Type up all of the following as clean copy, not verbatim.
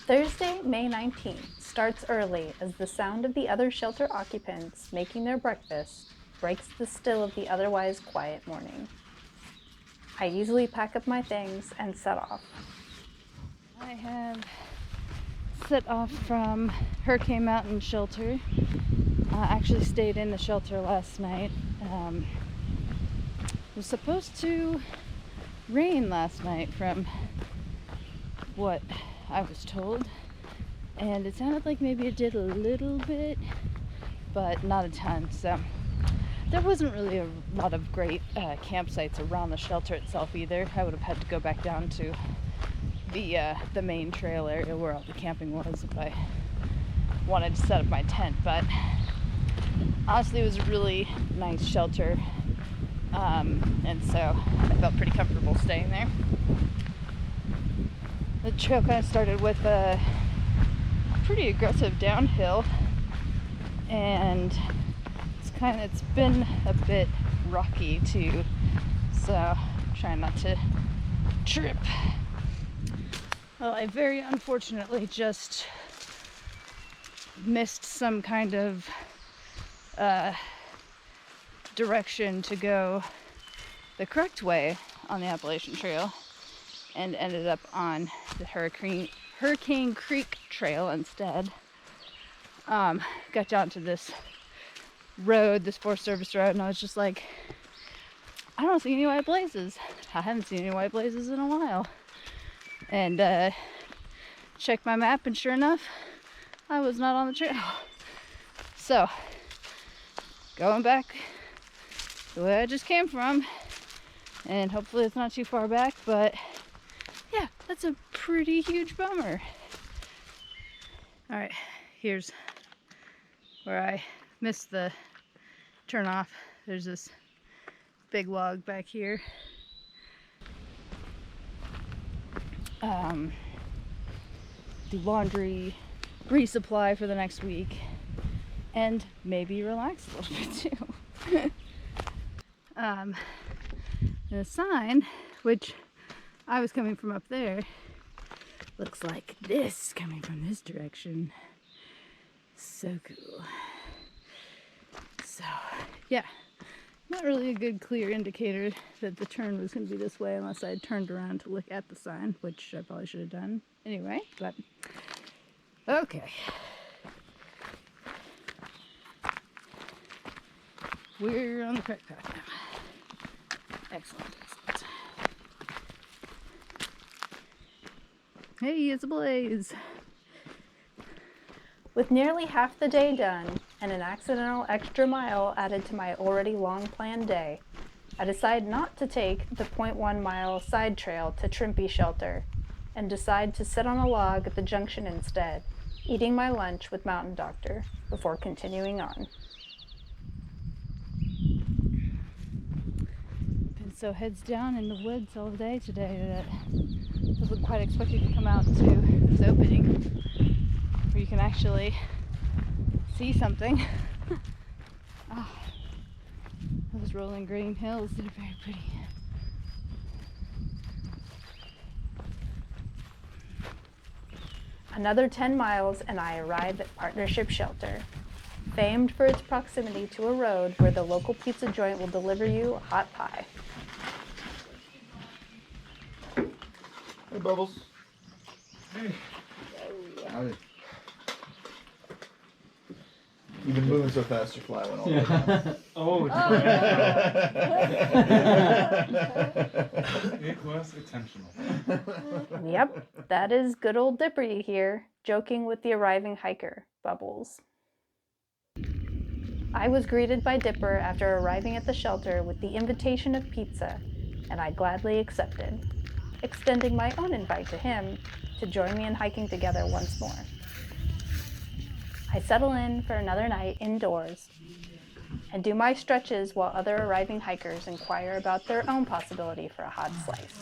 Thursday, May 19th starts early as the sound of the other shelter occupants making their breakfast breaks the still of the otherwise quiet morning. I easily pack up my things and set off. I have set off from Hurricane Mountain Shelter. Actually stayed in the shelter last night. It was supposed to rain last night from what I was told, and it sounded like maybe it did a little bit, but not a ton. So there wasn't really a lot of great campsites around the shelter itself either. I would have had to go back down to the main trail area where all the camping was if I wanted to set up my tent, but honestly it was a really nice shelter, and so I felt pretty comfortable staying there. The trail kind of started with a pretty aggressive downhill, and it's been a bit rocky too, so trying not to trip. Well, I very unfortunately just missed some kind of direction to go the correct way on the Appalachian Trail, and ended up on the Hurricane Creek Trail instead. Got down to this road, this Forest Service road, and I was just like, I don't see any white blazes. I haven't seen any white blazes in a while. And checked my map, and sure enough, I was not on the trail. So, going back the way I just came from, and hopefully it's not too far back, but yeah, that's a pretty huge bummer. Alright, here's where I missed the turnoff. There's this big log back here. Do laundry, resupply for the next week, and maybe relax a little bit too. And a sign, which I was coming from up there, looks like this coming from this direction. So cool. So yeah, not really a good clear indicator that the turn was going to be this way unless I had turned around to look at the sign, which I probably should have done anyway, but okay. We're on the correct path now. Excellent, excellent. Hey, it's a blaze. With nearly half the day done and an accidental extra mile added to my already long-planned day, I decide not to take the 0.1 mile side trail to Trimpey Shelter and decide to sit on a log at the junction instead, eating my lunch with Mountain Doctor before continuing on. Been so heads down in the woods all day today that I wasn't quite expecting to come out to this opening where you can actually see something. Oh, those rolling green hills, they're very pretty. Another 10 miles and I arrive at Partnership Shelter, famed for its proximity to a road where the local pizza joint will deliver you a hot pie. Hey, Bubbles. Hey. Howdy. You've been moving so fast, your fly went all over. Oh, it was intentional. Yep, that is good old Dipper here, joking with the arriving hiker, Bubbles. I was greeted by Dipper after arriving at the shelter with the invitation of pizza, and I gladly accepted, extending my own invite to him to join me in hiking together once more. I settle in for another night indoors and do my stretches while other arriving hikers inquire about their own possibility for a hot slice.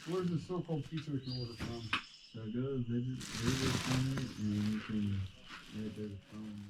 Where's the so-called pizza we can order from? So go to Visit Center and you can right there the phone.